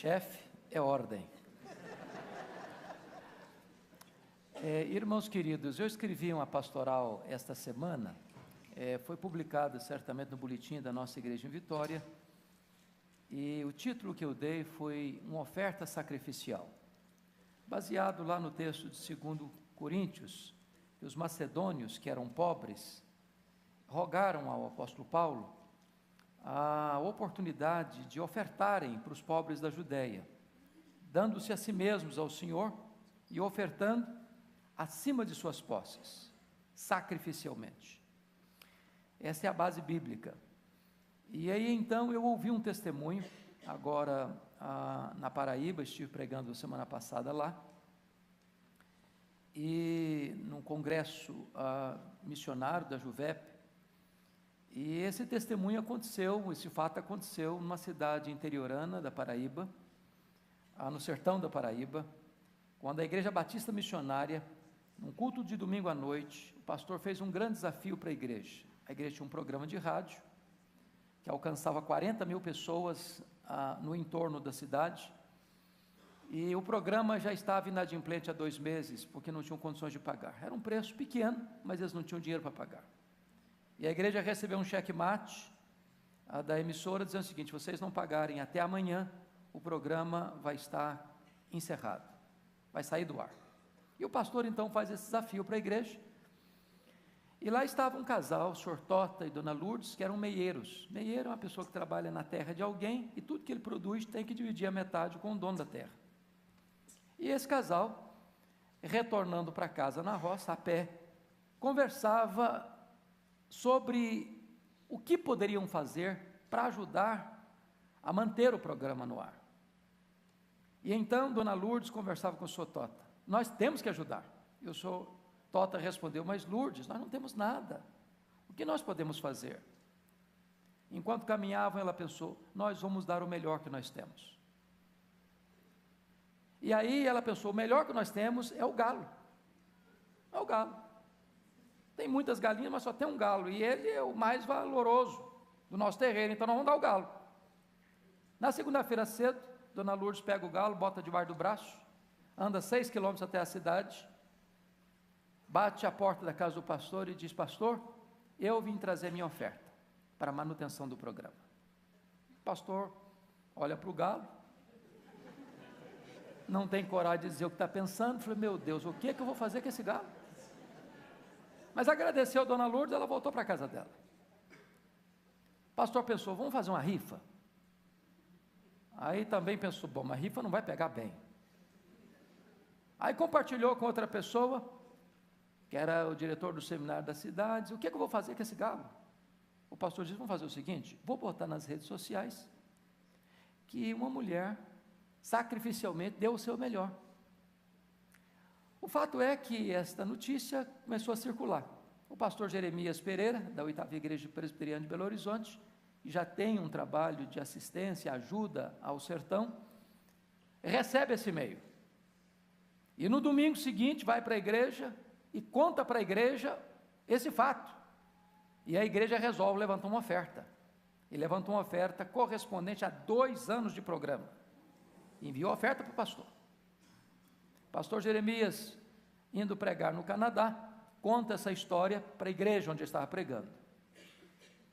chefe é ordem. Irmãos queridos, eu escrevi uma pastoral esta semana, foi publicada certamente no boletim da nossa igreja em Vitória, e o título que eu dei foi Uma Oferta Sacrificial, baseado lá no texto de 2 Coríntios, que os macedônios, que eram pobres, rogaram ao apóstolo Paulo a oportunidade de ofertarem para os pobres da Judéia, dando-se a si mesmos ao Senhor e ofertando acima de suas posses, sacrificialmente. Essa é a base bíblica. E aí então eu ouvi um testemunho, agora na Paraíba, estive pregando semana passada lá, e num congresso missionário da Juvep, e esse testemunho aconteceu, esse fato aconteceu numa cidade interiorana da Paraíba, no sertão da Paraíba, quando a Igreja Batista Missionária, num culto de domingo à noite, o pastor fez um grande desafio para a igreja. A igreja tinha um programa de rádio, que alcançava 40 mil pessoas no entorno da cidade, e o programa já estava inadimplente há 2 meses, porque não tinham condições de pagar. Era um preço pequeno, mas eles não tinham dinheiro para pagar. E a igreja recebeu um cheque-mate da emissora, dizendo o seguinte: se vocês não pagarem até amanhã, o programa vai estar encerrado, vai sair do ar. E o pastor então faz esse desafio para a igreja, e lá estava um casal, o senhor Tota e dona Lourdes, que eram meieiros. Meieiro é uma pessoa que trabalha na terra de alguém, e tudo que ele produz tem que dividir a metade com o dono da terra. E esse casal, retornando para casa na roça, a pé, conversava sobre o que poderiam fazer para ajudar a manter o programa no ar. E então dona Lourdes conversava com o senhor Tota: nós temos que ajudar. E o senhor Tota respondeu: mas Lourdes, nós não temos nada, o que nós podemos fazer? Enquanto caminhavam, ela pensou: nós vamos dar o melhor que nós temos. E aí ela pensou: o melhor que nós temos é o galo. É o galo. Tem muitas galinhas, mas só tem um galo, e ele é o mais valoroso do nosso terreno, então nós vamos dar o galo. Na segunda-feira cedo, dona Lourdes pega o galo, bota debaixo do braço, anda 6 quilômetros até a cidade, bate à porta da casa do pastor e diz: pastor, eu vim trazer minha oferta para a manutenção do programa. O pastor olha para o galo, não tem coragem de dizer o que está pensando, fala: meu Deus, o que é que eu vou fazer com esse galo? Mas agradeceu a dona Lourdes, ela voltou para a casa dela. O pastor pensou: vamos fazer uma rifa? Aí também pensou: bom, uma rifa não vai pegar bem. Aí compartilhou com outra pessoa, que era o diretor do seminário da cidade: o que é que eu vou fazer com esse galo? O pastor disse: vamos fazer o seguinte, vou botar nas redes sociais que uma mulher sacrificialmente deu o seu melhor. O fato é que esta notícia começou a circular. O pastor Jeremias Pereira, da 8ª Igreja Presbiteriana de Belo Horizonte, que já tem um trabalho de assistência, ajuda ao sertão, recebe esse e-mail. E no domingo seguinte vai para a igreja e conta para a igreja esse fato. E a igreja resolve levantar uma oferta. E levantou uma oferta correspondente a 2 anos de programa. Enviou a oferta para o pastor. Pastor Jeremias, indo pregar no Canadá, conta essa história para a igreja onde ele estava pregando.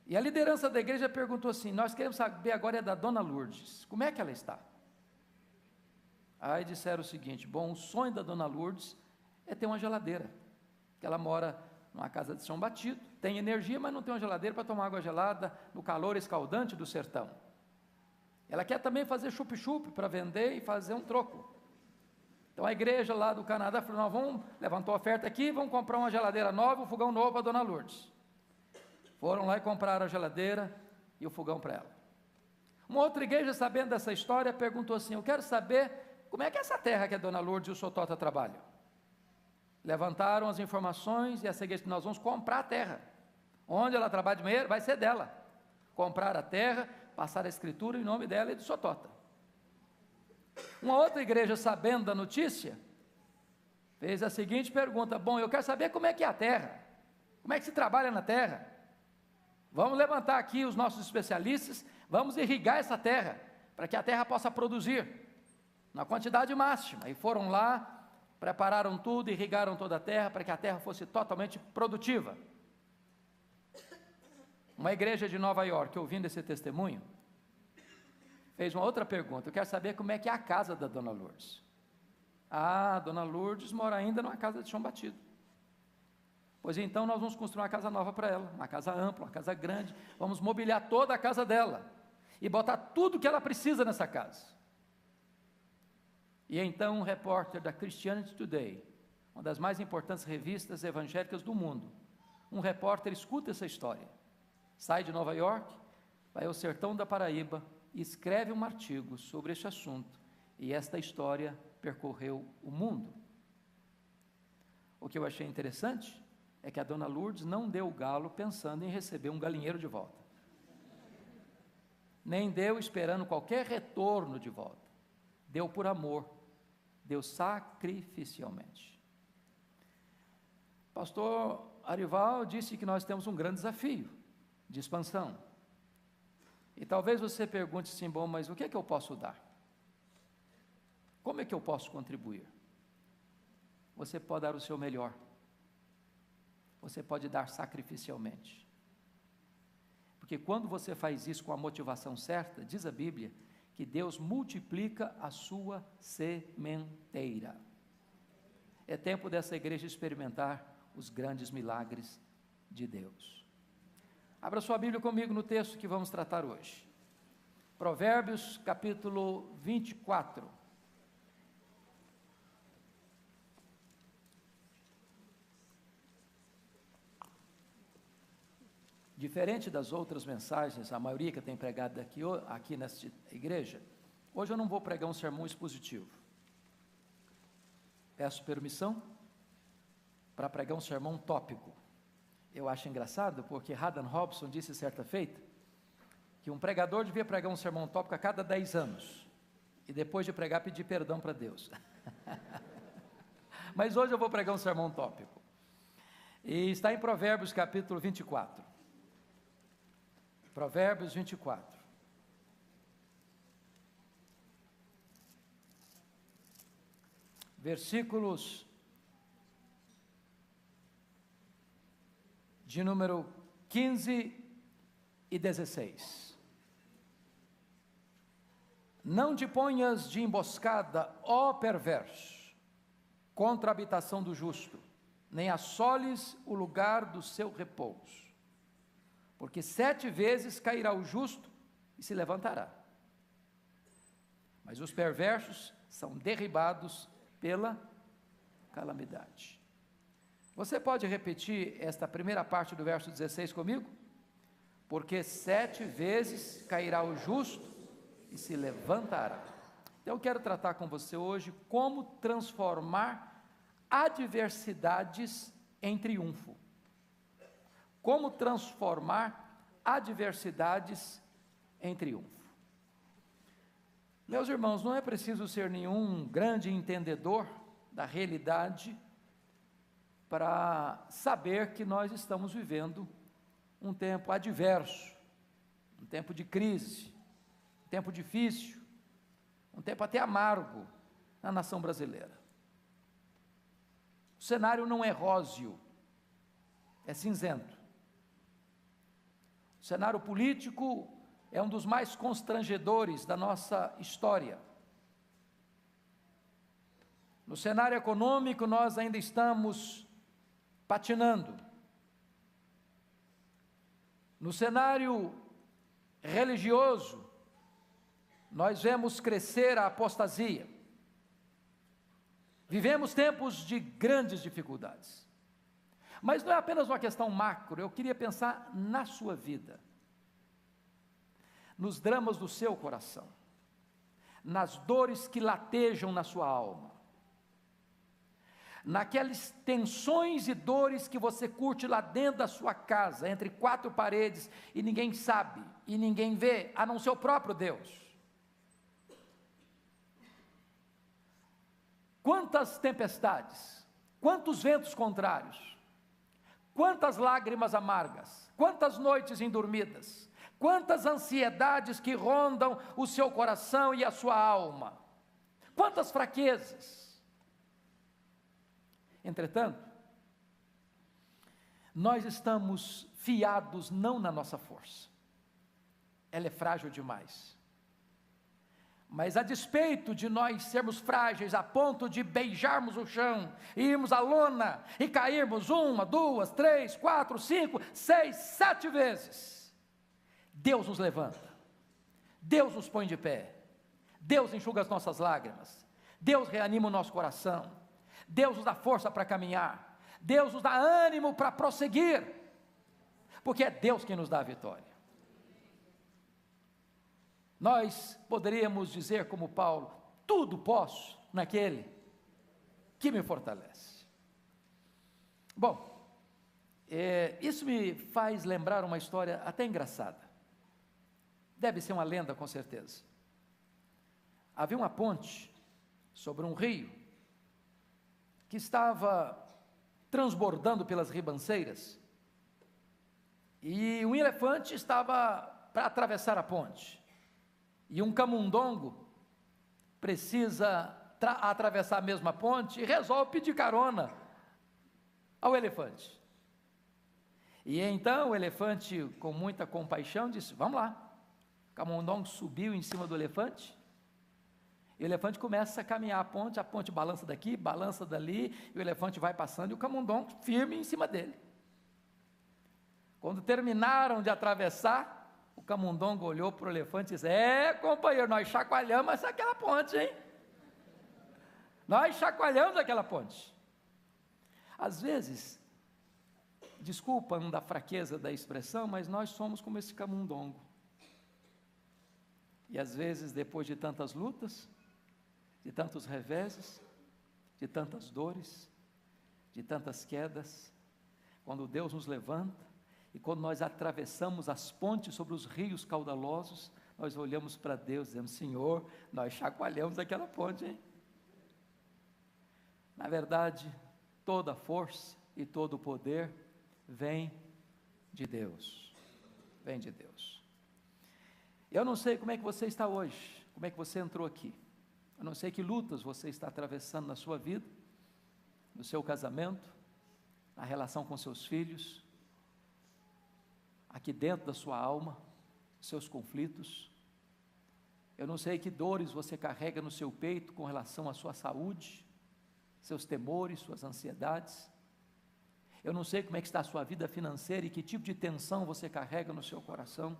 E a liderança da igreja perguntou assim: nós queremos saber agora da dona Lourdes, como é que ela está? Aí disseram o seguinte: bom, o sonho da dona Lourdes é ter uma geladeira, que ela mora numa casa de chão batido, tem energia, mas não tem uma geladeira para tomar água gelada no calor escaldante do sertão. Ela quer também fazer chup-chup para vender e fazer um troco. Então a igreja lá do Canadá falou: nós vamos levantar a oferta aqui, vamos comprar uma geladeira nova, um fogão novo para a dona Lourdes. Foram lá e compraram a geladeira e o fogão para ela. Uma outra igreja, sabendo dessa história, perguntou assim: eu quero saber como é que é essa terra que a dona Lourdes e o senhor Tota trabalham. Levantaram as informações e essa igreja disse: nós vamos comprar a terra. Onde ela trabalha de meio, vai ser dela. Comprar a terra, passar a escritura em nome dela e do senhor Tota. Uma outra igreja, sabendo da notícia, fez a seguinte pergunta: bom, eu quero saber como é que é a terra, como é que se trabalha na terra. Vamos levantar aqui os nossos especialistas, vamos irrigar essa terra, para que a terra possa produzir na quantidade máxima. E foram lá, prepararam tudo, irrigaram toda a terra para que a terra fosse totalmente produtiva. Uma igreja de Nova York, ouvindo esse testemunho, fez uma outra pergunta: eu quero saber como é que é a casa da Dona Lourdes. Ah, Dona Lourdes mora ainda numa casa de chão batido. Pois então nós vamos construir uma casa nova para ela, uma casa ampla, uma casa grande, vamos mobiliar toda a casa dela, e botar tudo que ela precisa nessa casa. E então um repórter da Christianity Today, uma das mais importantes revistas evangélicas do mundo, um repórter escuta essa história, sai de Nova York, vai ao sertão da Paraíba, e escreve um artigo sobre este assunto, e esta história percorreu o mundo. O que eu achei interessante é que a Dona Lourdes não deu o galo pensando em receber um galinheiro de volta, nem deu esperando qualquer retorno de volta, deu por amor, deu sacrificialmente. Pastor Arival disse que nós temos um grande desafio de expansão, e talvez você pergunte assim: bom, mas o que é que eu posso dar? Como é que eu posso contribuir? Você pode dar o seu melhor, você pode dar sacrificialmente, porque quando você faz isso com a motivação certa, diz a Bíblia, que Deus multiplica a sua sementeira. É tempo dessa igreja experimentar os grandes milagres de Deus. Abra sua Bíblia comigo no texto que vamos tratar hoje, Provérbios capítulo 24. Diferente das outras mensagens, a maioria que tem pregado aqui nesta igreja, hoje eu não vou pregar um sermão expositivo. Peço permissão para pregar um sermão tópico. Eu acho engraçado porque Haddon Robson disse certa feita que um pregador devia pregar um sermão tópico a cada 10 anos, e depois de pregar pedir perdão para Deus. Mas hoje eu vou pregar um sermão tópico, e está em Provérbios capítulo 24. Provérbios 24. Versículos de número 15 e 16. Não te ponhas de emboscada, ó perverso, contra a habitação do justo, nem assoles o lugar do seu repouso. Porque 7 vezes cairá o justo e se levantará, mas os perversos são derribados pela calamidade. Você pode repetir esta primeira parte do verso 16 comigo? Porque 7 vezes cairá o justo e se levantará. Então eu quero tratar com você hoje como transformar adversidades em triunfo. Como transformar adversidades em triunfo. Meus irmãos, não é preciso ser nenhum grande entendedor da realidade para saber que nós estamos vivendo um tempo adverso, um tempo de crise, um tempo difícil, um tempo até amargo na nação brasileira. O cenário não é róseo, é cinzento. O cenário político é um dos mais constrangedores da nossa história. No cenário econômico, nós ainda estamos patinando. No cenário religioso, nós vemos crescer a apostasia. Vivemos tempos de grandes dificuldades. Mas não é apenas uma questão macro, eu queria pensar na sua vida, nos dramas do seu coração, nas dores que latejam na sua alma, naquelas tensões e dores que você curte lá dentro da sua casa, entre 4 paredes, e ninguém sabe, e ninguém vê, a não ser o próprio Deus. Quantas tempestades, quantos ventos contrários, quantas lágrimas amargas, quantas noites indormidas, Quantas ansiedades que rondam o seu coração e a sua alma. Quantas fraquezas. Entretanto, nós estamos fiados não na nossa força. Ela é frágil demais. Mas a despeito de nós sermos frágeis a ponto de beijarmos o chão, e irmos à lona e cairmos 1, 2, 3, 4, 5, 6, 7 vezes, Deus nos levanta, Deus nos põe de pé, Deus enxuga as nossas lágrimas, Deus reanima o nosso coração, Deus nos dá força para caminhar, Deus nos dá ânimo para prosseguir, porque é Deus quem nos dá a vitória. Nós poderíamos dizer como Paulo, tudo posso naquele que me fortalece. Bom, isso me faz lembrar uma história até engraçada. Deve ser uma lenda com certeza. Havia uma ponte sobre um rio que estava transbordando pelas ribanceiras e um elefante estava para atravessar a ponte. E um camundongo precisa atravessar a mesma ponte e resolve pedir carona ao elefante. E então o elefante, com muita compaixão, disse, vamos lá. O camundongo subiu em cima do elefante, e o elefante começa a caminhar a ponte balança daqui, balança dali, e o elefante vai passando, e o camundongo firme em cima dele. Quando terminaram de atravessar, o camundongo olhou para o elefante e disse, companheiro, nós chacoalhamos aquela ponte, hein? Nós chacoalhamos aquela ponte. Às vezes, desculpam da fraqueza da expressão, mas nós somos como esse camundongo. E às vezes, depois de tantas lutas, de tantos reveses, de tantas dores, de tantas quedas, quando Deus nos levanta, e quando nós atravessamos as pontes sobre os rios caudalosos, nós olhamos para Deus e dizemos, Senhor, nós chacoalhamos aquela ponte, hein? Na verdade, toda a força e todo o poder vem de Deus. Vem de Deus. Eu não sei como é que você está hoje, como é que você entrou aqui. Eu não sei que lutas você está atravessando na sua vida, no seu casamento, na relação com seus filhos, aqui dentro da sua alma, seus conflitos. Eu não sei que dores você carrega no seu peito com relação à sua saúde, seus temores, suas ansiedades. Eu não sei como é que está a sua vida financeira e que tipo de tensão você carrega no seu coração.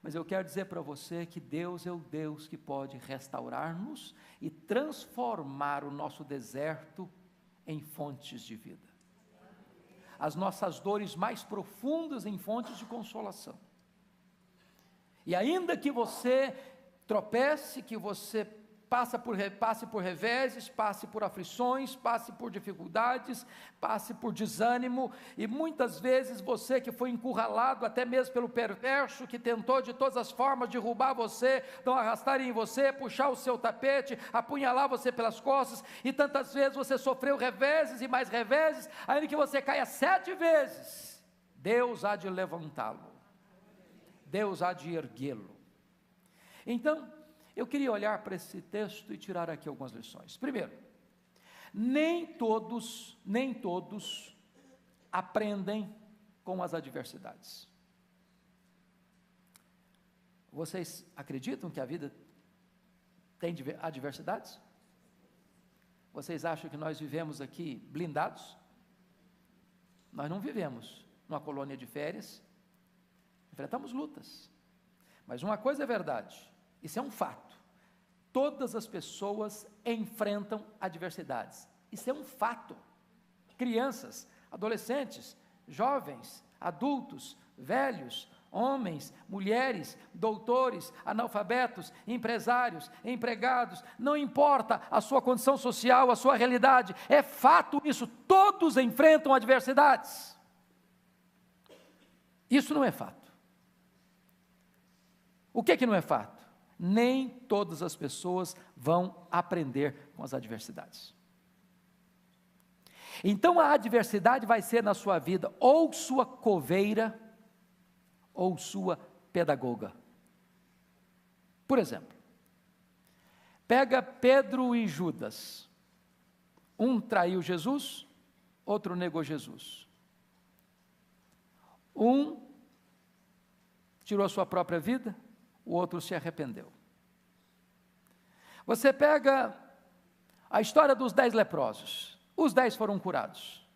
Mas eu quero dizer para você que Deus é o Deus que pode restaurar-nos e transformar o nosso deserto em fontes de vida. As nossas dores mais profundas em fontes de consolação. E ainda que você tropece, que você passe por reveses, passe por aflições, passe por dificuldades, passe por desânimo, e muitas vezes você que foi encurralado até mesmo pelo perverso, que tentou de todas as formas derrubar você, não arrastar em você, puxar o seu tapete, apunhalar você pelas costas, e tantas vezes você sofreu reveses e mais reveses, ainda que você caia 7 vezes, Deus há de levantá-lo, Deus há de erguê-lo. Então, eu queria olhar para esse texto e tirar aqui algumas lições. Primeiro, nem todos aprendem com as adversidades. Vocês acreditam que a vida tem adversidades? Vocês acham que nós vivemos aqui blindados? Nós não vivemos numa colônia de férias, enfrentamos lutas. Mas uma coisa é verdade, isso é um fato. Todas as pessoas enfrentam adversidades. Isso é um fato. Crianças, adolescentes, jovens, adultos, velhos, homens, mulheres, doutores, analfabetos, empresários, empregados, não importa a sua condição social, a sua realidade, é fato isso, todos enfrentam adversidades. Isso não é fato. O que não é fato? Nem todas as pessoas vão aprender com as adversidades. Então a adversidade vai ser na sua vida ou sua coveira, ou sua pedagoga. Por exemplo, pega Pedro e Judas. Um traiu Jesus, outro negou Jesus. Um tirou a sua própria vida, o outro se arrependeu. Você pega a história dos 10 leprosos. Os 10 foram curados.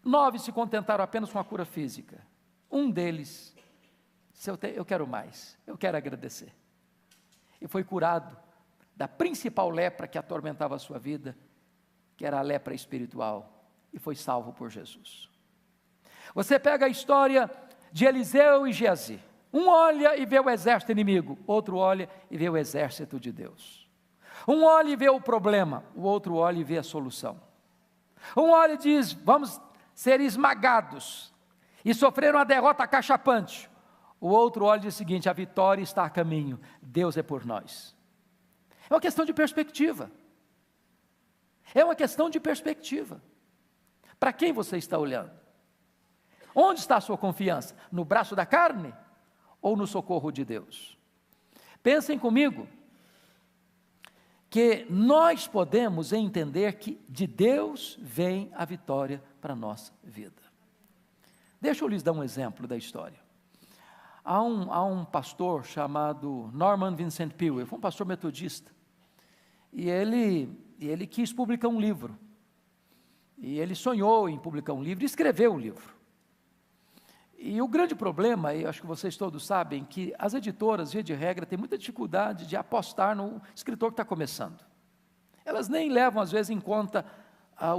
9 se contentaram apenas com a cura física. Um deles, eu quero mais, eu quero agradecer. E foi curado da principal lepra que atormentava a sua vida, que era a lepra espiritual, e foi salvo por Jesus. Você pega a história de Eliseu e Geazi. Um olha e vê o exército inimigo, outro olha e vê o exército de Deus. Um olha e vê o problema, o outro olha e vê a solução. Um olha e diz, vamos ser esmagados, e sofreram a derrota cachapante. O outro olha e diz o seguinte, a vitória está a caminho, Deus é por nós. É uma questão de perspectiva. É uma questão de perspectiva. Para quem você está olhando? Onde está a sua confiança? No braço da carne ou no socorro de Deus? Pensem comigo, que nós podemos entender que de Deus vem a vitória para a nossa vida. Deixa eu lhes dar um exemplo da história. Há um pastor chamado Norman Vincent Peale, foi um pastor metodista, e ele quis publicar um livro, e ele sonhou em publicar um livro, e escreveu um livro. E o grande problema, e acho que vocês todos sabem, que as editoras, via de regra, têm muita dificuldade de apostar no escritor que está começando. Elas nem levam, às vezes, em conta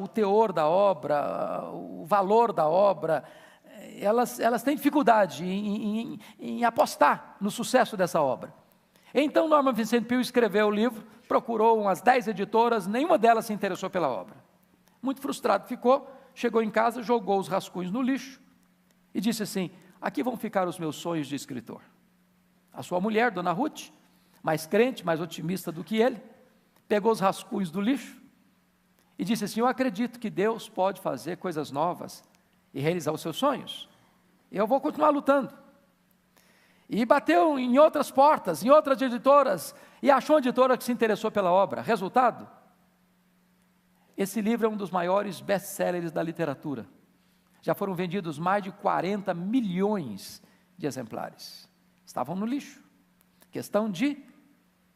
o teor da obra, o valor da obra. Elas têm dificuldade em apostar no sucesso dessa obra. Então, Norman Vincent Peale escreveu o livro, procurou umas 10 editoras, nenhuma delas se interessou pela obra. Muito frustrado ficou, chegou em casa, jogou os rascunhos no lixo, e disse assim, aqui vão ficar os meus sonhos de escritor. A sua mulher, Dona Ruth, mais crente, mais otimista do que ele, pegou os rascunhos do lixo e disse assim, eu acredito que Deus pode fazer coisas novas e realizar os seus sonhos. Eu vou continuar lutando. E bateu em outras portas, em outras editoras, e achou uma editora que se interessou pela obra. Resultado? Esse livro é um dos maiores best-sellers da literatura. Já foram vendidos mais de 40 milhões de exemplares. Estavam no lixo. Questão de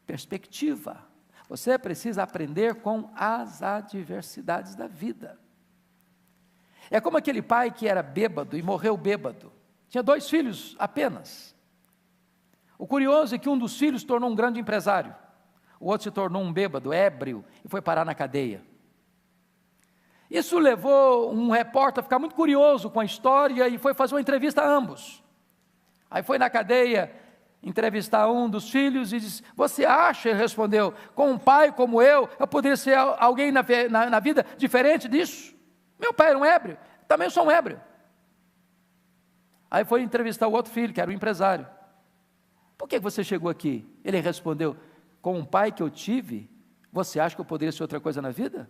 perspectiva. Você precisa aprender com as adversidades da vida. É como aquele pai que era bêbado e morreu bêbado. Tinha 2 filhos apenas. O curioso é que um dos filhos se tornou um grande empresário. O outro se tornou um bêbado, ébrio, e foi parar na cadeia. Isso levou um repórter a ficar muito curioso com a história e foi fazer uma entrevista a ambos. Aí foi na cadeia entrevistar um dos filhos e disse, você acha, ele respondeu, com um pai como eu poderia ser alguém na vida diferente disso? Meu pai era um ébrio, também sou um ébrio. Aí foi entrevistar o outro filho, que era o empresário. Por que você chegou aqui? Ele respondeu, com um pai que eu tive, você acha que eu poderia ser outra coisa na vida?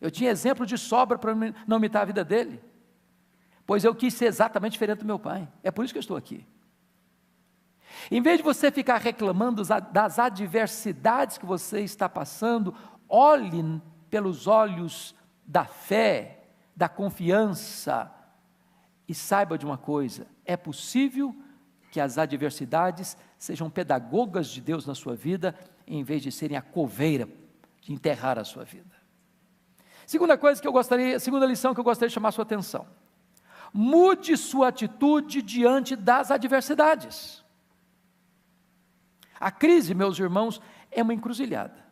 Eu tinha exemplo de sobra para não imitar a vida dele, pois eu quis ser exatamente diferente do meu pai, é por isso que eu estou aqui. Em vez de você ficar reclamando das adversidades que você está passando, olhe pelos olhos da fé, da confiança, e saiba de uma coisa, é possível que as adversidades sejam pedagogas de Deus na sua vida, em vez de serem a coveira de enterrar a sua vida. Segunda lição que eu gostaria de chamar a sua atenção. Mude sua atitude diante das adversidades. A crise, meus irmãos, é uma encruzilhada.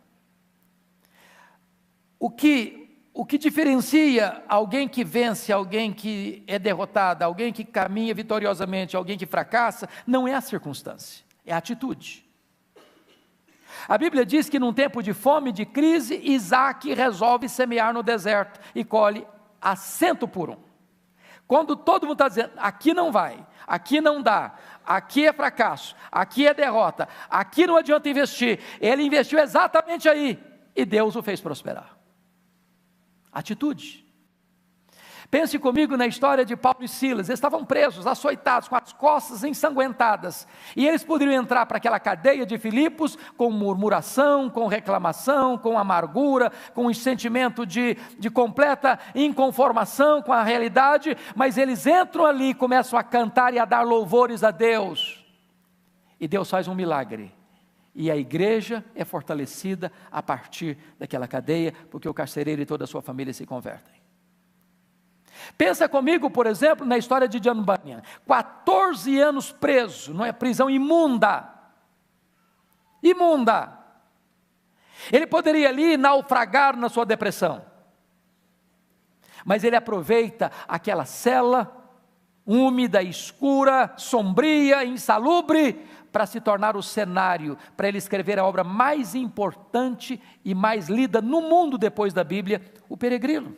O que diferencia alguém que vence, alguém que é derrotado, alguém que caminha vitoriosamente, alguém que fracassa, não é a circunstância, é a atitude. A Bíblia diz que num tempo de fome, de crise, Isaac resolve semear no deserto e colhe a 100 por 1. Quando todo mundo está dizendo, aqui não vai, aqui não dá, aqui é fracasso, aqui é derrota, aqui não adianta investir, ele investiu exatamente aí, e Deus o fez prosperar. Atitude. Pense comigo na história de Paulo e Silas. Eles estavam presos, açoitados, com as costas ensanguentadas, e eles poderiam entrar para aquela cadeia de Filipos com murmuração, com reclamação, com amargura, com um sentimento de completa inconformação com a realidade, mas eles entram ali e começam a cantar e a dar louvores a Deus, e Deus faz um milagre, e a igreja é fortalecida a partir daquela cadeia, porque o carcereiro e toda a sua família se convertem. Pensa comigo, por exemplo, na história de John Bunyan, 14 anos preso, não é prisão imunda, ele poderia ali naufragar na sua depressão, mas ele aproveita aquela cela, úmida, escura, sombria, insalubre, para se tornar o cenário, para ele escrever a obra mais importante e mais lida no mundo depois da Bíblia, O Peregrino.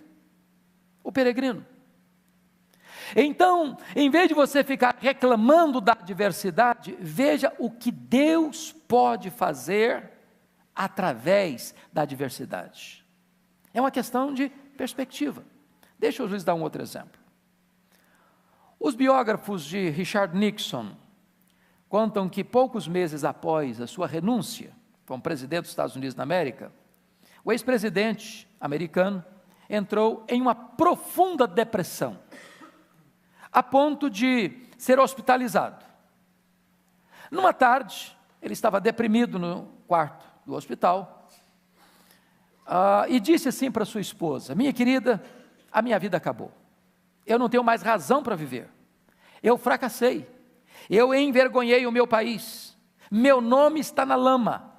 Então, em vez de você ficar reclamando da adversidade, veja o que Deus pode fazer através da adversidade. É uma questão de perspectiva. Deixa eu lhes dar um outro exemplo. Os biógrafos de Richard Nixon contam que poucos meses após a sua renúncia como presidente dos Estados Unidos da América, o ex-presidente americano entrou em uma profunda depressão, a ponto de ser hospitalizado. Numa tarde, ele estava deprimido no quarto do hospital, e disse assim para sua esposa: minha querida, a minha vida acabou, eu não tenho mais razão para viver, eu fracassei, eu envergonhei o meu país, meu nome está na lama.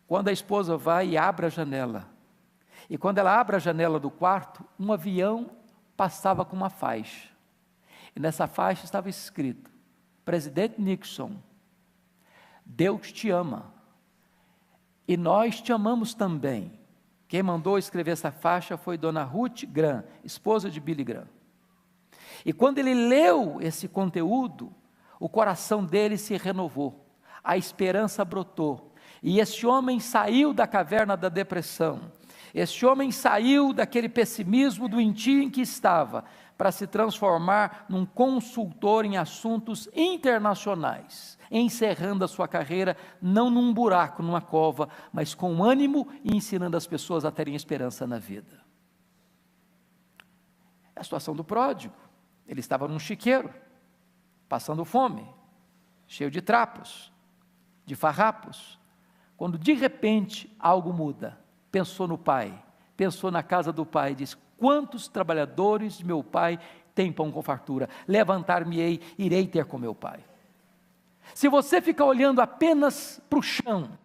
Quando a esposa vai e abre a janela, e quando ela abre a janela do quarto, um avião passava com uma faixa, e nessa faixa estava escrito: Presidente Nixon, Deus te ama, e nós te amamos também. Quem mandou escrever essa faixa foi Dona Ruth Graham, esposa de Billy Graham. E quando ele leu esse conteúdo, o coração dele se renovou, a esperança brotou, e esse homem saiu da caverna da depressão, esse homem saiu daquele pessimismo doentio em que estava, para se transformar num consultor em assuntos internacionais, encerrando a sua carreira, não num buraco, numa cova, mas com ânimo e ensinando as pessoas a terem esperança na vida. É a situação do pródigo. Ele estava num chiqueiro, passando fome, cheio de trapos, de farrapos, quando de repente algo muda. Pensou no pai, pensou na casa do pai, diz: quantos trabalhadores de meu pai têm pão com fartura? Levantar-me-ei, irei ter com meu pai. Se você ficar olhando apenas para o chão,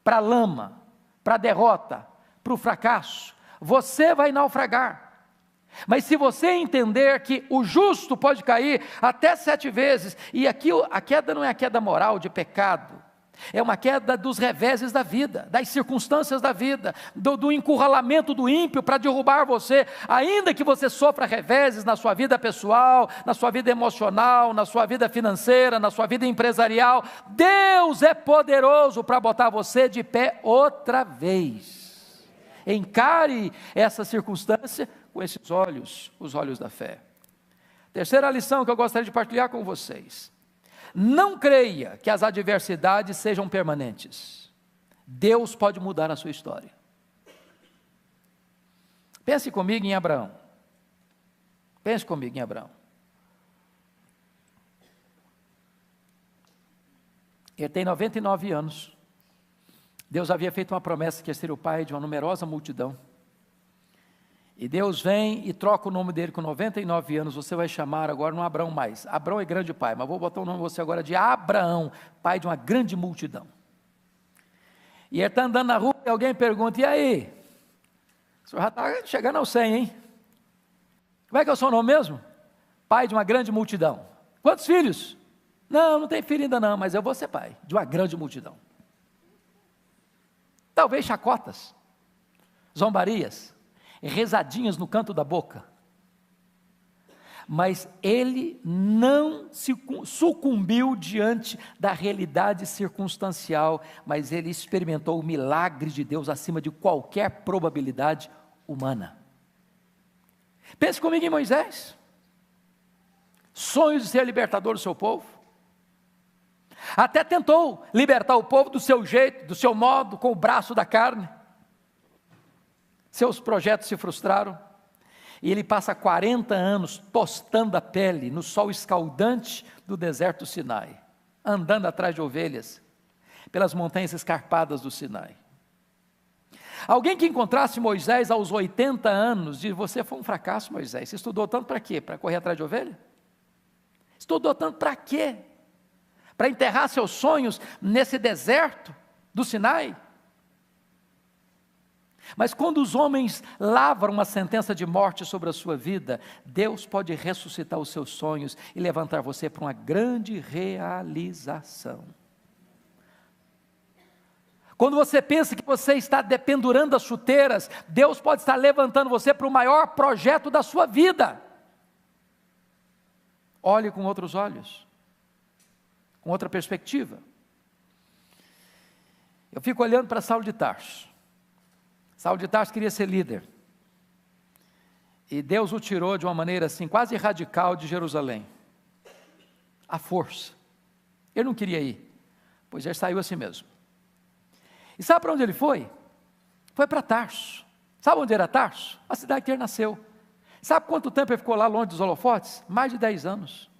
para a lama, para a derrota, para o fracasso, você vai naufragar. Mas se você entender que o justo pode cair até 7 vezes, e aqui a queda não é a queda moral de pecado, é uma queda dos reveses da vida, das circunstâncias da vida, do encurralamento do ímpio para derrubar você, ainda que você sofra reveses na sua vida pessoal, na sua vida emocional, na sua vida financeira, na sua vida empresarial, Deus é poderoso para botar você de pé outra vez. Encare essa circunstância com esses olhos, os olhos da fé. Terceira lição que eu gostaria de partilhar com vocês: não creia que as adversidades sejam permanentes. Deus pode mudar a sua história. Pense comigo em Abraão. Pense comigo em Abraão. Ele tem 99 anos. Deus havia feito uma promessa que ia ser o pai de uma numerosa multidão. E Deus vem e troca o nome dele com 99 anos, você vai chamar agora não Abraão mais. Abraão é grande pai, mas vou botar o nome de você agora de Abraão, pai de uma grande multidão. E ele está andando na rua e alguém pergunta: e aí? O senhor já está chegando aos 100, hein? Como é que é o seu nome mesmo? Pai de uma grande multidão. Quantos filhos? Não tem filho ainda não, mas eu vou ser pai de uma grande multidão. Talvez chacotas, zombarias, rezadinhas no canto da boca, mas ele não se sucumbiu diante da realidade circunstancial, mas ele experimentou o milagre de Deus acima de qualquer probabilidade humana. Pense comigo em Moisés. Sonho de ser libertador do seu povo. Até tentou libertar o povo do seu jeito, do seu modo, com o braço da carne. Seus projetos se frustraram. E ele passa 40 anos tostando a pele no sol escaldante do deserto do Sinai, andando atrás de ovelhas, pelas montanhas escarpadas do Sinai. Alguém que encontrasse Moisés aos 80 anos, diz: você foi um fracasso, Moisés. Você estudou tanto para quê? Para correr atrás de ovelha? Estudou tanto para quê? Para enterrar seus sonhos nesse deserto do Sinai? Mas quando os homens lavram uma sentença de morte sobre a sua vida, Deus pode ressuscitar os seus sonhos e levantar você para uma grande realização. Quando você pensa que você está dependurando as chuteiras, Deus pode estar levantando você para o maior projeto da sua vida. Olhe com outros olhos, com outra perspectiva. Eu fico olhando para Saulo de Tarso. Saulo de Tarso queria ser líder. E Deus o tirou de uma maneira assim, quase radical, de Jerusalém. À força. Ele não queria ir, pois já saiu assim mesmo. E sabe para onde ele foi? Foi para Tarso. Sabe onde era Tarso? A cidade que ele nasceu. Sabe quanto tempo ele ficou lá longe dos holofotes? Mais de 10 anos.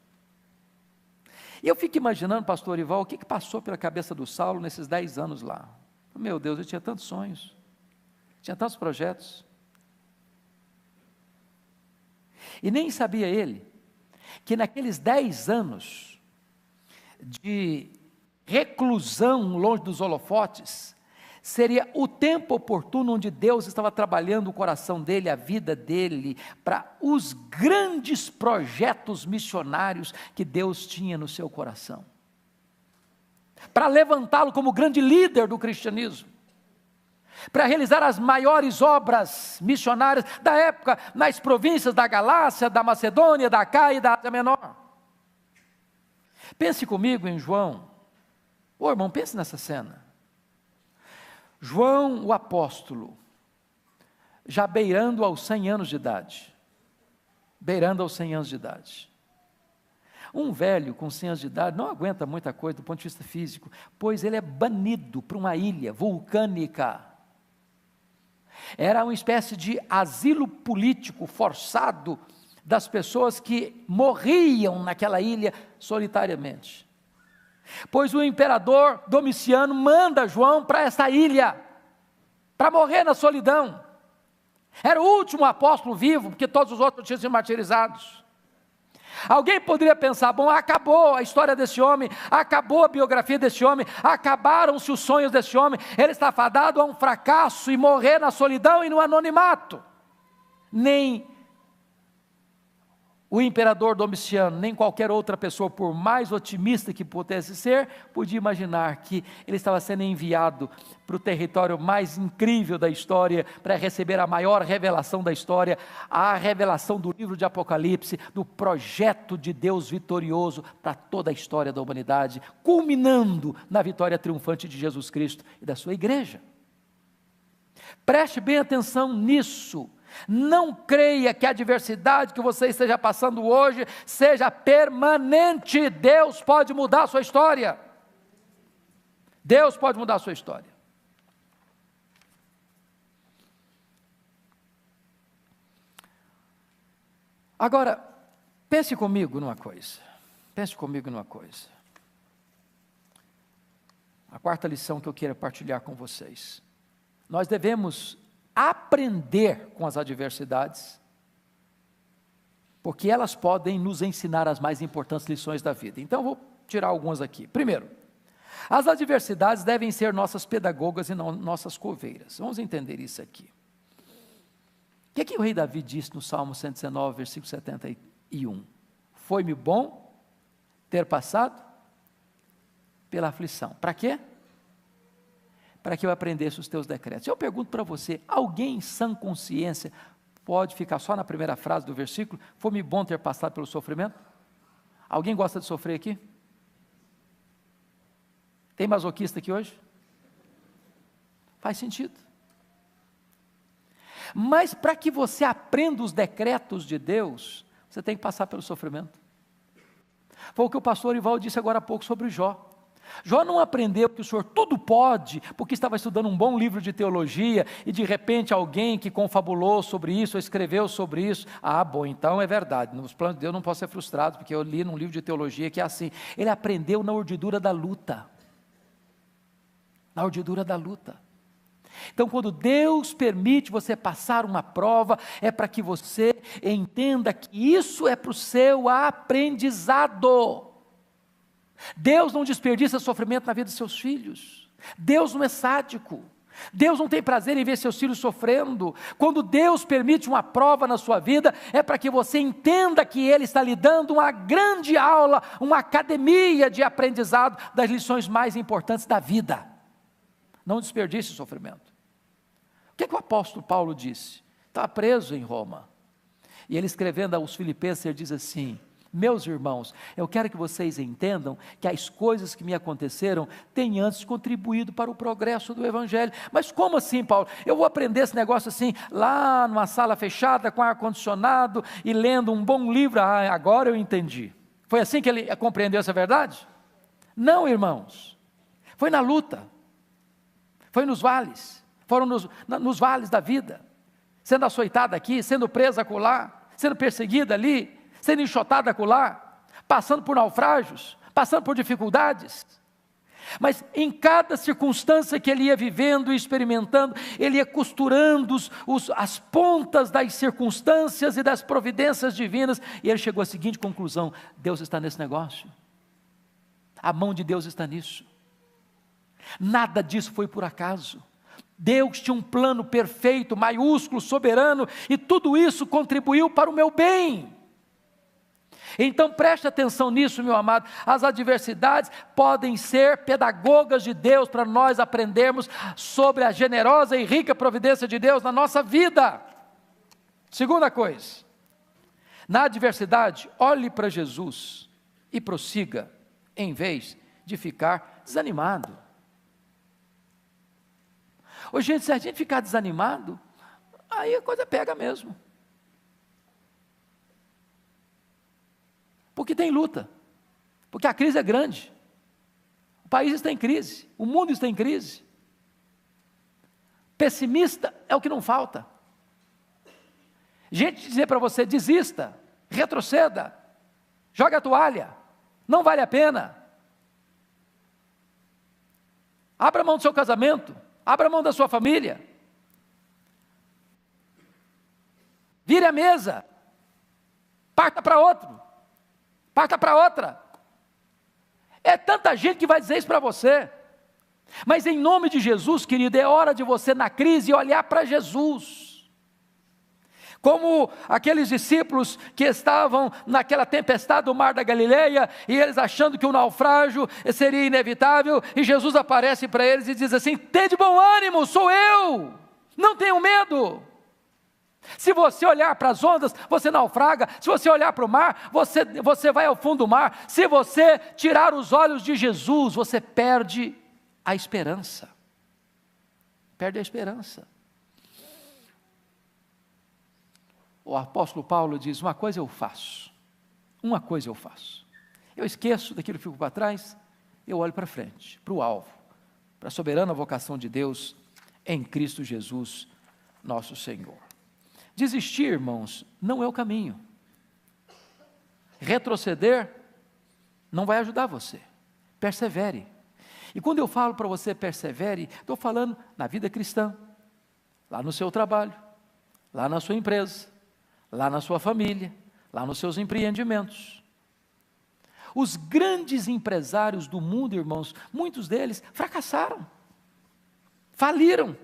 E eu fico imaginando, pastor Ival, o que passou pela cabeça do Saulo nesses 10 anos lá. Meu Deus, ele tinha tantos sonhos, tinha tantos projetos. E nem sabia ele, que naqueles 10 anos de reclusão longe dos holofotes, seria o tempo oportuno onde Deus estava trabalhando o coração dele, a vida dele, para os grandes projetos missionários que Deus tinha no seu coração. Para levantá-lo como grande líder do cristianismo. Para realizar as maiores obras missionárias da época, nas províncias da Galácia, da Macedônia, da Acaia e da Ásia Menor. Pense comigo em João. Ô irmão, pense nessa cena. João o apóstolo, já beirando aos 100 anos de idade. Beirando aos 100 anos de idade. Um velho com 100 anos de idade não aguenta muita coisa do ponto de vista físico, pois ele é banido para uma ilha vulcânica. Era uma espécie de asilo político forçado das pessoas que morriam naquela ilha solitariamente. Pois o imperador Domiciano manda João para essa ilha, para morrer na solidão. Era o último apóstolo vivo, porque todos os outros tinham sido martirizados. Alguém poderia pensar: bom, acabou a história desse homem, acabou a biografia desse homem, acabaram-se os sonhos desse homem, ele está fadado a um fracasso e morrer na solidão e no anonimato. Nem o imperador Domiciano, nem qualquer outra pessoa, por mais otimista que pudesse ser, podia imaginar que ele estava sendo enviado para o território mais incrível da história, para receber a maior revelação da história, a revelação do livro de Apocalipse, do projeto de Deus vitorioso para toda a história da humanidade, culminando na vitória triunfante de Jesus Cristo e da sua igreja. Preste bem atenção nisso. Não creia que a adversidade que você esteja passando hoje seja permanente. Deus pode mudar a sua história. Deus pode mudar a sua história. Agora, pense comigo numa coisa. Pense comigo numa coisa. A quarta lição que eu quero partilhar com vocês. Nós devemos aprender com as adversidades, porque elas podem nos ensinar as mais importantes lições da vida. Então, eu vou tirar algumas aqui. Primeiro, as adversidades devem ser nossas pedagogas e não nossas coveiras. Vamos entender isso aqui. O que o rei Davi disse no Salmo 119, versículo 71? Foi-me bom ter passado pela aflição. Para quê? Para que eu aprendesse os teus decretos. Eu pergunto para você: alguém em sã consciência pode ficar só na primeira frase do versículo? Foi-me bom ter passado pelo sofrimento? Alguém gosta de sofrer aqui? Tem masoquista aqui hoje? Faz sentido. Mas para que você aprenda os decretos de Deus, você tem que passar pelo sofrimento. Foi o que o pastor Ival disse agora há pouco sobre Jó. Jó não aprendeu que o Senhor tudo pode, porque estava estudando um bom livro de teologia, e de repente alguém que confabulou sobre isso, ou escreveu sobre isso, bom, então é verdade, nos planos de Deus não posso ser frustrado, porque eu li num livro de teologia que é assim. Ele aprendeu na urdidura da luta. Na urdidura da luta. Então, quando Deus permite você passar uma prova, é para que você entenda que isso é para o seu aprendizado. Deus não desperdiça sofrimento na vida de seus filhos. Deus não é sádico. Deus não tem prazer em ver seus filhos sofrendo. Quando Deus permite uma prova na sua vida, é para que você entenda que Ele está lhe dando uma grande aula, uma academia de aprendizado das lições mais importantes da vida. Não desperdice o sofrimento. O que é que o apóstolo Paulo disse? Estava preso em Roma. E ele escrevendo aos Filipenses, ele diz assim: meus irmãos, eu quero que vocês entendam que as coisas que me aconteceram têm antes contribuído para o progresso do Evangelho. Mas como assim, Paulo? Eu vou aprender esse negócio assim, lá numa sala fechada, com ar-condicionado, e lendo um bom livro? Agora eu entendi. Foi assim que ele compreendeu essa verdade? Não, irmãos. Foi na luta. Foi nos vales. Foram nos vales da vida. Sendo açoitada aqui, sendo presa acolá, sendo perseguida ali, sendo enxotada acolá, passando por naufrágios, passando por dificuldades. Mas em cada circunstância que ele ia vivendo e experimentando, ele ia costurando as pontas das circunstâncias e das providências divinas, e ele chegou à seguinte conclusão: Deus está nesse negócio, a mão de Deus está nisso, nada disso foi por acaso. Deus tinha um plano perfeito, maiúsculo, soberano, e tudo isso contribuiu para o meu bem. Então preste atenção nisso, meu amado. As adversidades podem ser pedagogas de Deus para nós aprendermos sobre a generosa e rica providência de Deus na nossa vida. Segunda coisa, na adversidade, olhe para Jesus e prossiga, em vez de ficar desanimado. Ô gente, se a gente ficar desanimado, aí a coisa pega mesmo. Porque tem luta, porque a crise é grande, o país está em crise, o mundo está em crise. Pessimista é o que não falta. Gente dizer para você: desista, retroceda, joga a toalha, não vale a pena. Abra mão do seu casamento, abra mão da sua família, vire a mesa, parta para outro. Parta para outra. É tanta gente que vai dizer isso para você. Mas em nome de Jesus, querido, é hora de você na crise olhar para Jesus. Como aqueles discípulos que estavam naquela tempestade do mar da Galileia, e eles achando que o naufrágio seria inevitável, e Jesus aparece para eles e diz assim: tende bom ânimo, sou eu, não tenham medo. Se você olhar para as ondas, você naufraga. Se você olhar para o mar, você vai ao fundo do mar. Se você tirar os olhos de Jesus, você perde a esperança. Perde a esperança. O apóstolo Paulo diz: uma coisa eu faço. Eu esqueço daquilo que ficou para trás, eu olho para frente, para o alvo, para a soberana vocação de Deus em Cristo Jesus, nosso Senhor. Desistir, irmãos, não é o caminho. Retroceder não vai ajudar você. Persevere. E quando eu falo para você persevere, estou falando na vida cristã, lá no seu trabalho, lá na sua empresa, lá na sua família, lá nos seus empreendimentos. Os grandes empresários do mundo, irmãos, muitos deles fracassaram, faliram.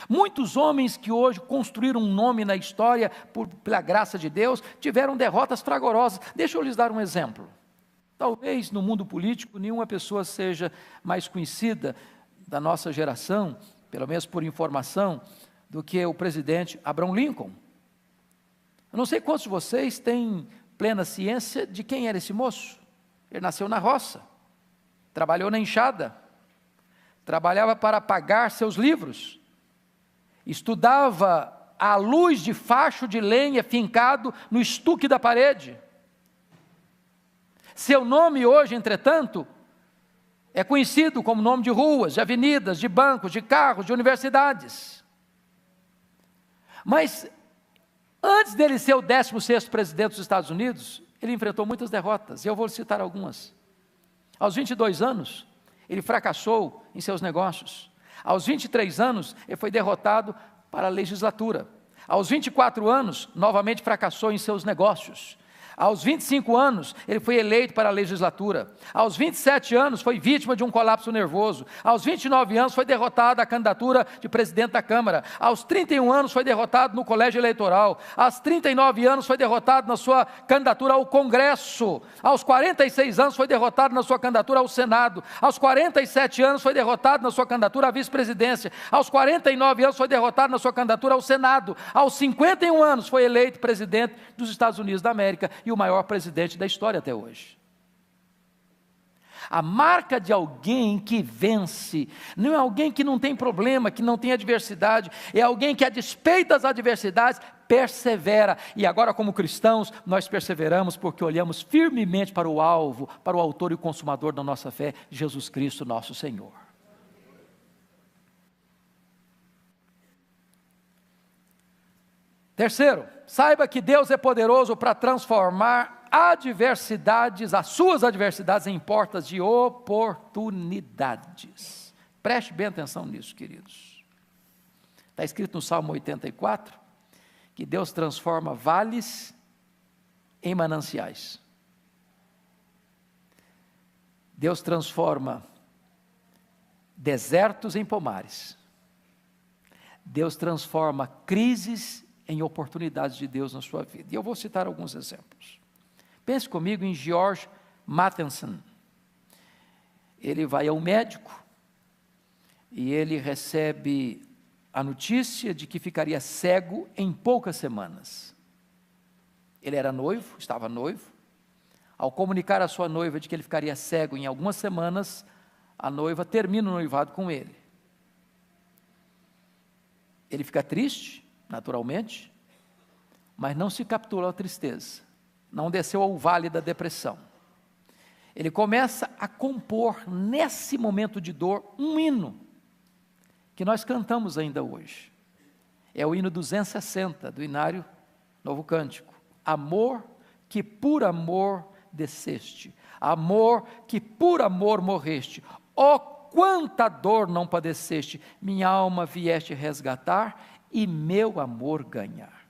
Muitos homens que hoje construíram um nome na história, pela graça de Deus, tiveram derrotas fragorosas. Deixa eu lhes dar um exemplo. Talvez no mundo político nenhuma pessoa seja mais conhecida da nossa geração, pelo menos por informação, do que o presidente Abraham Lincoln. Eu não sei quantos de vocês têm plena ciência de quem era esse moço. Ele nasceu na roça, trabalhou na enxada, trabalhava para pagar seus livros, estudava à luz de facho de lenha fincado no estuque da parede. Seu nome hoje, entretanto, é conhecido como nome de ruas, de avenidas, de bancos, de carros, de universidades. Mas, antes dele ser o 16º presidente dos Estados Unidos, ele enfrentou muitas derrotas, e eu vou citar algumas. Aos 22 anos, ele fracassou em seus negócios. Aos 23 anos, ele foi derrotado para a legislatura. Aos 24 anos, novamente fracassou em seus negócios. Aos 25 anos, ele foi eleito para a legislatura. Aos 27 anos, foi vítima de um colapso nervoso. Aos 29 anos, foi derrotado à candidatura de presidente da Câmara. Aos 31 anos, foi derrotado no colégio eleitoral. Aos 39 anos, foi derrotado na sua candidatura ao Congresso. Aos 46 anos, foi derrotado na sua candidatura ao Senado. Aos 47 anos, foi derrotado na sua candidatura à vice-presidência. Aos 49 anos, foi derrotado na sua candidatura ao Senado. Aos 51 anos, foi eleito presidente dos Estados Unidos da América e o maior presidente da história até hoje. A marca de alguém que vence não é alguém que não tem problema, que não tem adversidade, é alguém que, a despeito das adversidades, persevera. E agora, como cristãos, nós perseveramos porque olhamos firmemente para o alvo, para o autor e o consumador da nossa fé, Jesus Cristo, nosso Senhor. Terceiro, saiba que Deus é poderoso para transformar adversidades, as suas adversidades, em portas de oportunidades. Preste bem atenção nisso, queridos. Está escrito no Salmo 84, que Deus transforma vales em mananciais. Deus transforma desertos em pomares. Deus transforma crises em oportunidades de Deus na sua vida. E eu vou citar alguns exemplos. Pense comigo em George Matheson. Ele vai ao médico e ele recebe a notícia de que ficaria cego em poucas semanas. Ele era noivo, estava noivo. Ao comunicar à sua noiva de que ele ficaria cego em algumas semanas, a noiva termina o noivado com ele. Ele fica triste, naturalmente, mas não se capturou a tristeza, não desceu ao vale da depressão. Ele começa a compor, nesse momento de dor, um hino, que nós cantamos ainda hoje. É o hino 260, do Inário Novo Cântico. Amor que por amor desceste, amor que por amor morreste, ó quanta dor não padeceste, minha alma vieste resgatar, e meu amor ganhar.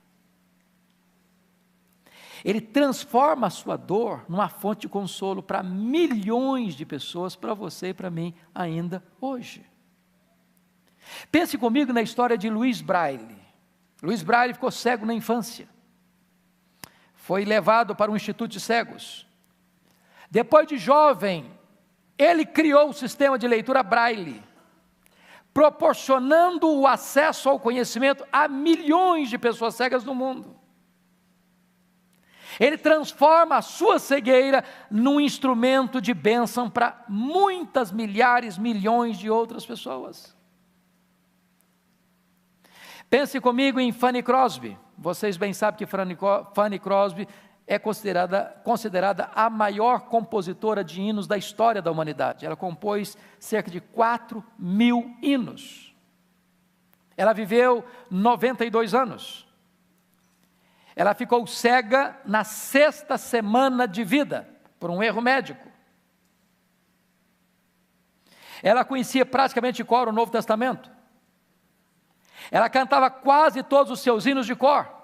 Ele transforma a sua dor numa fonte de consolo para milhões de pessoas, para você e para mim ainda hoje. Pense comigo na história de Louis Braille. Louis Braille ficou cego na infância. Foi levado para um instituto de cegos. Depois de jovem, ele criou o sistema de leitura Braille, proporcionando o acesso ao conhecimento a milhões de pessoas cegas no mundo. Ele transforma a sua cegueira num instrumento de bênção para muitas milhares, milhões de outras pessoas. Pense comigo em Fanny Crosby. Vocês bem sabem que Fanny Crosby é considerada a maior compositora de hinos da história da humanidade. Ela compôs cerca de 4.000 hinos. Ela viveu 92 anos. Ela ficou cega na 6ª semana de vida, por um erro médico. Ela conhecia praticamente de cor o Novo Testamento. Ela cantava quase todos os seus hinos de cor.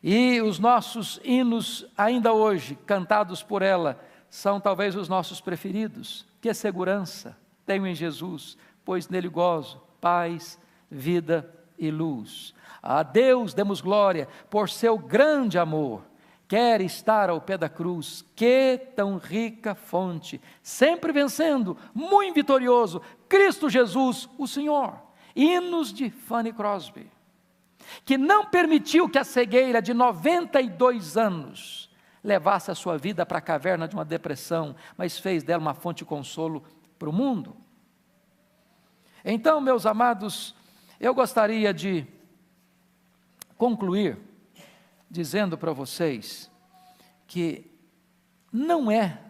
E os nossos hinos, ainda hoje, cantados por ela, são talvez os nossos preferidos. Que segurança tenho em Jesus, pois nele gozo, paz, vida e luz. A Deus demos glória por seu grande amor. Quer estar ao pé da cruz, que tão rica fonte, sempre vencendo, muito vitorioso, Cristo Jesus, o Senhor. Hinos de Fanny Crosby, que não permitiu que a cegueira de 92 anos levasse a sua vida para a caverna de uma depressão, mas fez dela uma fonte de consolo para o mundo. Então, meus amados, Eu gostaria de concluir dizendo para vocês que não é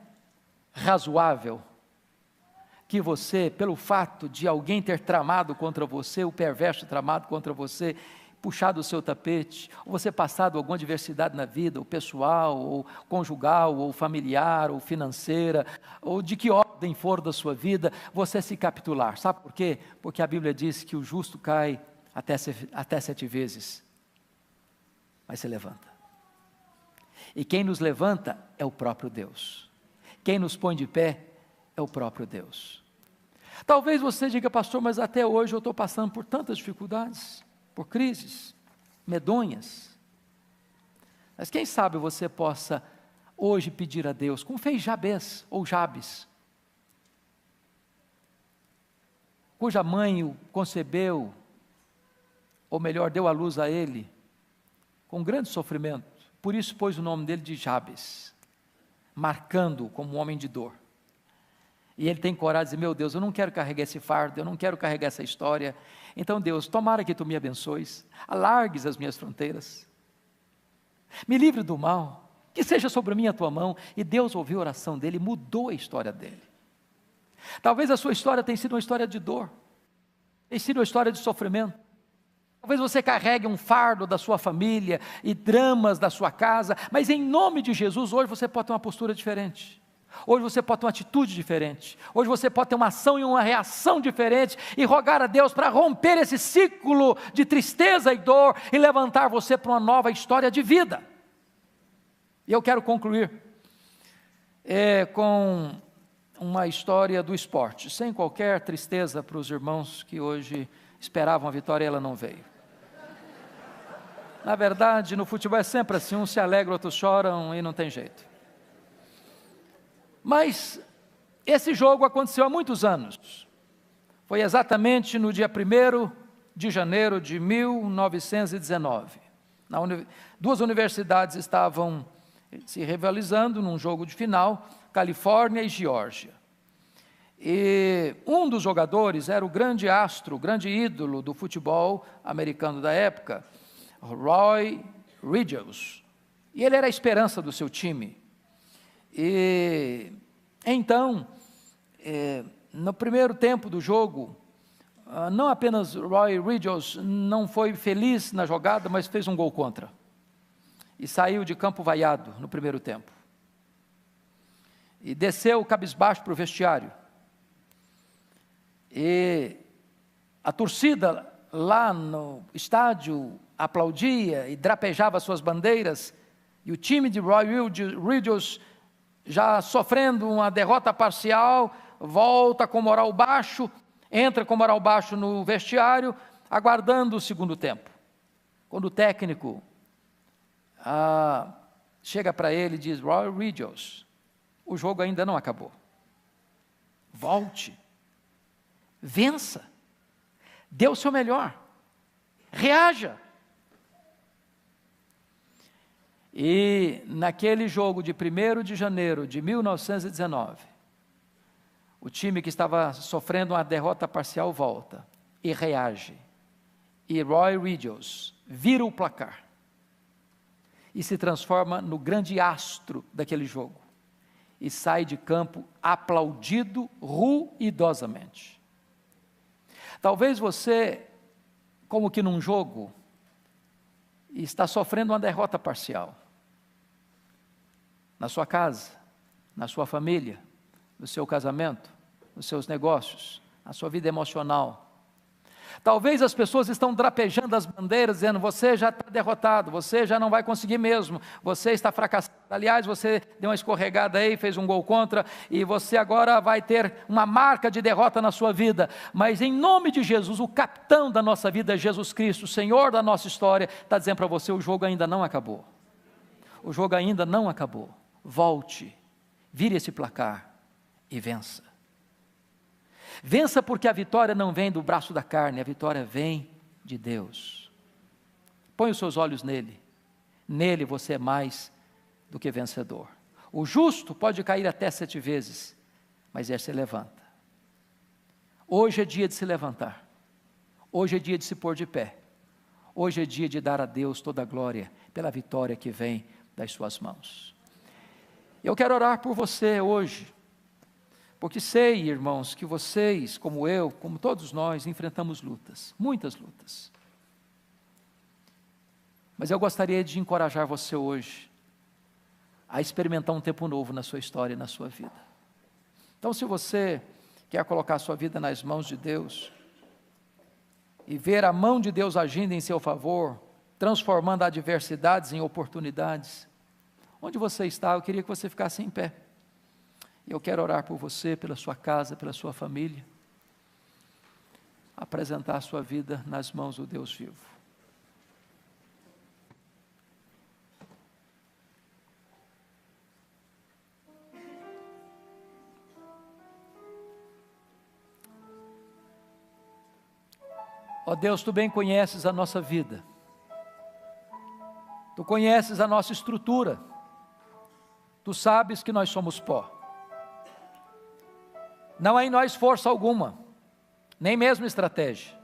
razoável que você, pelo fato de alguém ter tramado contra você, o perverso tramado contra você, puxado o seu tapete, ou você passado alguma adversidade na vida, ou pessoal, ou conjugal, ou familiar, ou financeira, ou de que ordem for da sua vida, você se capitular. Sabe por quê? Porque a Bíblia diz que o justo cai até 7 vezes, mas se levanta. E quem nos levanta é o próprio Deus. Quem nos põe de pé é o próprio Deus. Talvez você diga, pastor, mas até hoje eu estou passando por tantas dificuldades, por crises medonhas. Mas quem sabe você possa hoje pedir a Deus, como fez Jabes ou Jabes, cuja mãe o concebeu, ou melhor, deu à luz a ele, com grande sofrimento. Por isso pôs o nome dele de Jabes, marcando-o como um homem de dor. E ele tem coragem de dizer, meu Deus, eu não quero carregar esse fardo, eu não quero carregar essa história. Então Deus, tomara que Tu me abençoes, alargues as minhas fronteiras, me livre do mal, que seja sobre mim a Tua mão. E Deus ouviu a oração dele e mudou a história dele. Talvez a sua história tenha sido uma história de dor, tenha sido uma história de sofrimento. Talvez você carregue um fardo da sua família e dramas da sua casa, mas em nome de Jesus, hoje você pode ter uma postura diferente. Hoje você pode ter uma atitude diferente. Hoje você pode ter uma ação e uma reação diferente e rogar a Deus para romper esse ciclo de tristeza e dor e levantar você para uma nova história de vida. E eu quero concluir com uma história do esporte, sem qualquer tristeza para os irmãos que hoje esperavam a vitória e ela não veio. Na verdade, no futebol é sempre assim, uns se alegram, outros choram e não tem jeito. Mas esse jogo aconteceu há muitos anos. Foi exatamente no dia 1º de janeiro de 1919. Duas universidades estavam se rivalizando num jogo de final, Califórnia e Geórgia. E um dos jogadores era o grande astro, o grande ídolo do futebol americano da época, Roy Riggles. E ele era a esperança do seu time. E então, no primeiro tempo do jogo, não apenas Roy Riggles não foi feliz na jogada, mas fez um gol contra. E saiu de campo vaiado no primeiro tempo. E desceu cabisbaixo para o vestiário. E a torcida lá no estádio aplaudia e drapejava suas bandeiras, e o time de Roy Riggles, já sofrendo uma derrota parcial, volta com moral baixo, entra com moral baixo no vestiário, aguardando o segundo tempo. Quando o técnico chega para ele e diz, Roy Riggles, o jogo ainda não acabou. Volte, vença, dê o seu melhor, reaja. E naquele jogo de 1º de janeiro de 1919, o time que estava sofrendo uma derrota parcial volta e reage. E Roy Riggles vira o placar e se transforma no grande astro daquele jogo. E sai de campo aplaudido ruidosamente. Talvez você, como que num jogo, está sofrendo uma derrota parcial. Na sua casa, na sua família, no seu casamento, nos seus negócios, na sua vida emocional. Talvez as pessoas estão drapejando as bandeiras, dizendo, você já está derrotado, você já não vai conseguir mesmo, você está fracassado. Aliás, você deu uma escorregada aí, fez um gol contra, e você agora vai ter uma marca de derrota na sua vida. Mas em nome de Jesus, o capitão da nossa vida, Jesus Cristo, o Senhor da nossa história, está dizendo para você, o jogo ainda não acabou. O jogo ainda não acabou. Volte, vire esse placar e vença. Vença porque a vitória não vem do braço da carne, a vitória vem de Deus. Põe os seus olhos nele. Nele você é mais do que vencedor. O justo pode cair até 7 vezes, mas ele se levanta. Hoje é dia de se levantar. Hoje é dia de se pôr de pé. Hoje é dia de dar a Deus toda a glória pela vitória que vem das suas mãos. Eu quero orar por você hoje, porque sei, irmãos, que vocês, como eu, como todos nós, enfrentamos lutas, muitas lutas. Mas eu gostaria de encorajar você hoje a experimentar um tempo novo na sua história e na sua vida. Então, se você quer colocar a sua vida nas mãos de Deus e ver a mão de Deus agindo em seu favor, transformando adversidades em oportunidades, onde você está, eu queria que você ficasse em pé. Eu quero orar por você, pela sua casa, pela sua família, apresentar a sua vida nas mãos do Deus vivo. Ó Deus, Tu bem conheces a nossa vida, Tu conheces a nossa estrutura, Tu sabes que nós somos pó. Não há em nós força alguma, nem mesmo estratégia.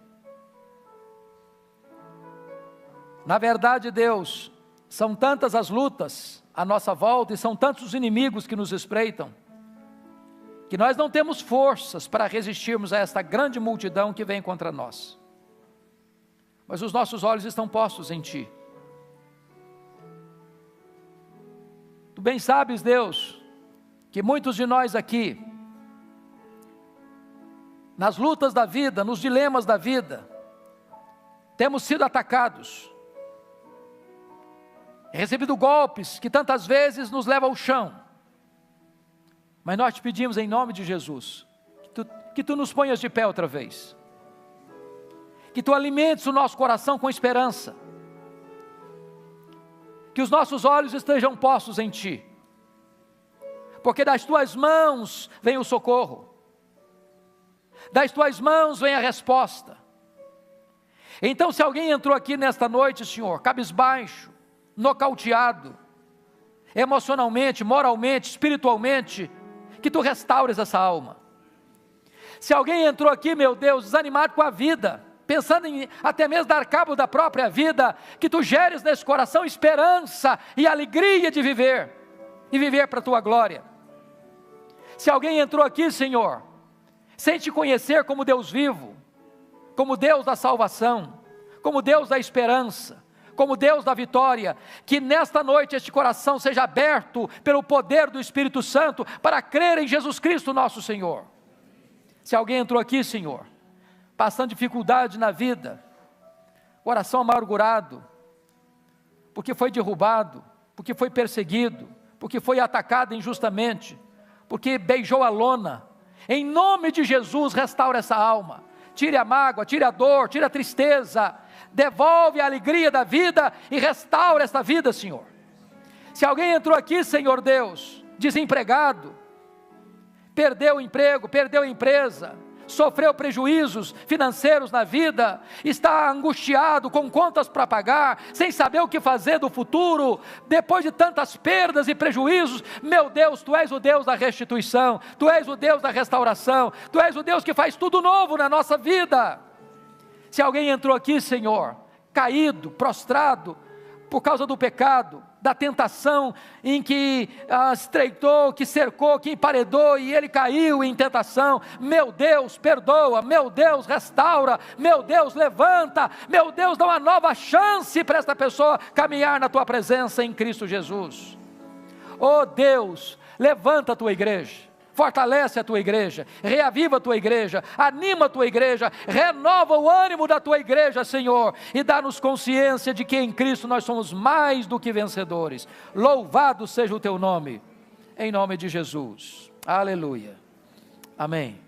Na verdade, Deus, são tantas as lutas à nossa volta e são tantos os inimigos que nos espreitam, que nós não temos forças para resistirmos a esta grande multidão que vem contra nós. Mas os nossos olhos estão postos em Ti. Tu bem sabes, Deus, que muitos de nós aqui, nas lutas da vida, nos dilemas da vida, temos sido atacados, recebido golpes que tantas vezes nos levam ao chão, mas nós te pedimos em nome de Jesus, que tu nos ponhas de pé outra vez, que Tu alimentes o nosso coração com esperança, que os nossos olhos estejam postos em Ti, porque das Tuas mãos vem o socorro, das Tuas mãos vem a resposta. Então, se alguém entrou aqui nesta noite, Senhor, cabisbaixo, nocauteado, emocionalmente, moralmente, espiritualmente, que Tu restaures essa alma. Se alguém entrou aqui, meu Deus, desanimado com a vida, pensando em até mesmo dar cabo da própria vida, que Tu geres nesse coração esperança e alegria de viver, e viver para a Tua glória. Se alguém entrou aqui, Senhor, sem Te conhecer como Deus vivo, como Deus da salvação, como Deus da esperança, como Deus da vitória, que nesta noite este coração seja aberto pelo poder do Espírito Santo, para crer em Jesus Cristo nosso Senhor. Se alguém entrou aqui, Senhor, passando dificuldade na vida, coração amargurado, porque foi derrubado, porque foi perseguido, porque foi atacado injustamente, porque beijou a lona, em nome de Jesus, restaura essa alma, tire a mágoa, tire a dor, tire a tristeza, devolve a alegria da vida e restaura esta vida, Senhor. Se alguém entrou aqui, Senhor Deus, desempregado, perdeu o emprego, perdeu a empresa, sofreu prejuízos financeiros na vida, está angustiado, com contas para pagar, sem saber o que fazer do futuro, depois de tantas perdas e prejuízos, meu Deus, Tu és o Deus da restituição, Tu és o Deus da restauração, Tu és o Deus que faz tudo novo na nossa vida. Se alguém entrou aqui, Senhor, caído, prostrado, por causa do pecado, da tentação em que estreitou, que cercou, que emparedou e ele caiu em tentação, meu Deus, perdoa, meu Deus, restaura, meu Deus, levanta, meu Deus, dá uma nova chance para esta pessoa caminhar na Tua presença em Cristo Jesus. Oh Deus, levanta a Tua igreja, fortalece a Tua igreja, reaviva a Tua igreja, anima a Tua igreja, renova o ânimo da Tua igreja, Senhor, e dá-nos consciência de que em Cristo nós somos mais do que vencedores. Louvado seja o Teu nome, em nome de Jesus, aleluia, amém.